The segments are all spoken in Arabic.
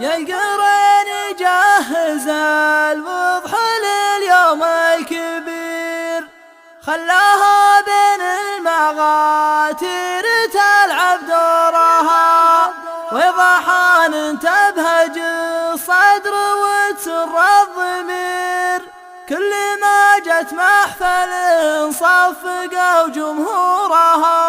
يا القرين جهز الوضح لليوم الكبير، خلاها بين المغاتير تلعب دورها، وضحان تبهج الصدر وتسر الضمير. كل ما جت محفل صفقوا جمهورها،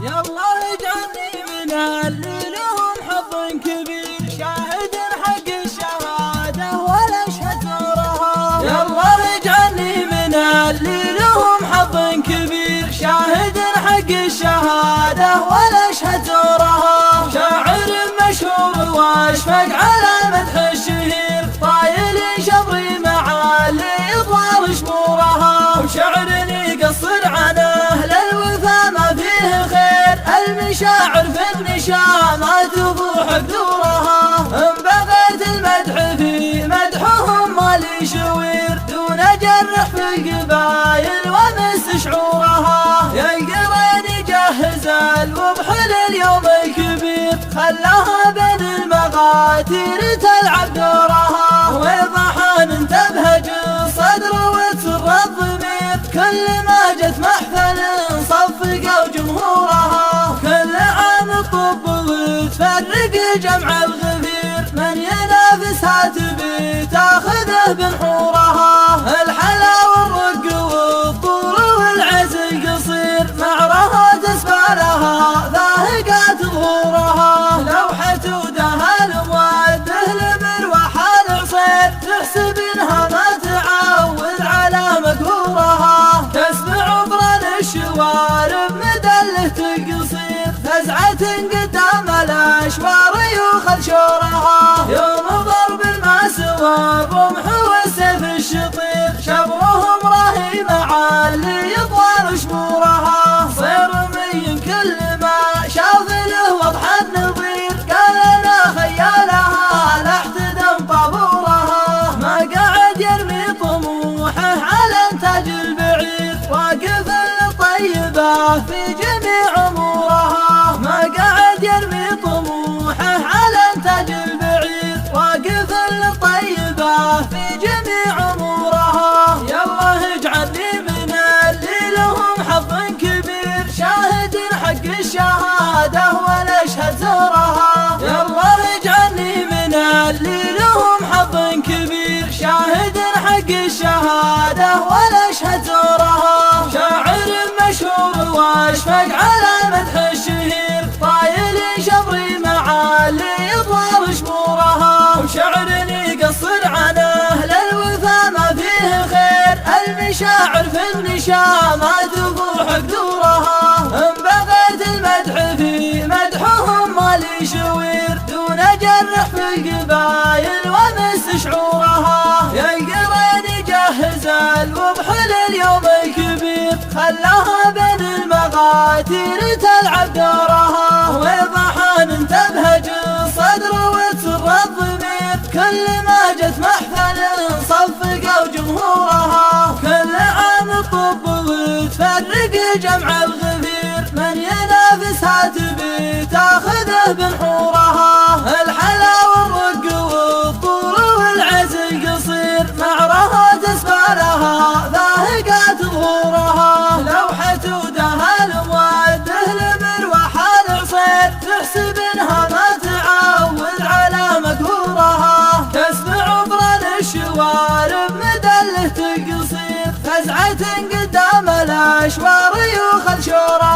يا الله اجعلني من اللي لهم حظ كبير، شاهد حق الشهادة ولا اشهد زورها. يا الله اجعلني من اللي لهم حظ كبير، شاهد حق الشهادة ولا اشهد زورها. شاعر مشهور واشفق على مدح الشهير، طايل شبري مع اللي يطوال شمورها. وشعر يقصر عن اهل الوفا ما فيه خير، المشاعر في النشامات تفوح بدورها. ان بغيت المدح في مدحهم مالي شوير، دون جرح في القبايل ومس شعورها. يا القرين جهز الوضح لليوم الكبير، خلاها بين المغاتير تلعب دورها، وضحان تبهج الصدر وتسر الضمير. كل ما جت محفل صفقوا جمهورها، كل عام الطب وتفرق جمع الغفير. من ينافسها تبي تاخذه بنحورها، الحلا والرق والطول والعز القصير، معرها تسبع لها ذاهقات ظهورها. لوحة ودهل مودة لمروحة العصير، تحسب انها ما تعود على مقهورها. تسمع عبران الشوارب مدله تقصير، فزعة قدام الاشوار يوخذ شورها. يوم ضرب الماس والرمح والسيف الشطير، شبرهم راهي مع اللي يطوال شمورها. صير من كل ما شاف له وضح النظير، قال انا خيالها لاحتدم طابورها. ما قعد يرمي طموحه على انتاج البعير، واقف للطيبة في جميع امورها. ما قعد يرمي طموحه على انتاج البعير، واقف للطيبة في جميع امورها. يا الله اجعلني من اللي لهم حظ كبير، شاهد حق الشهادة ولا اشهد زورها. يا الله اجعلني من اللي لهم حظ كبير، شاهد حق الشهادة ولا اشهد زورها. شاعر مشهور واشفق على مدح الشهير، طايل شبري مع اللي يطوال شمورها. وشعر يقصر عن اهل الوفا ما فيه خير، المشاعر في النشامات تفوح بدورها. ان بغيت المدح في مدحهم مالي شوير، دون جرح في القبايل ومس شعورها. يا القرين جهز الوضح لليوم الكبير، خلاها بين المغاتير تلعب دورها، وضحان تبهج الصدر وتسر الضمير. كل ما جت محفل صفقوا جمهورها، كل عام الطب وتفرق جمع الغفير. من ينافسها تبي تاخذه بنحورها، الحلا والرق والطول والعز القصير، معرها تسبع لها ذاهقات ظهورها. لوحة ودهل مودة لمروحة العصير، تحسب انها ما تعود على مقهورها. تسمع عبران الشوارب مدله تقصير، فزعة قدام الاشوار يوخذ شورها.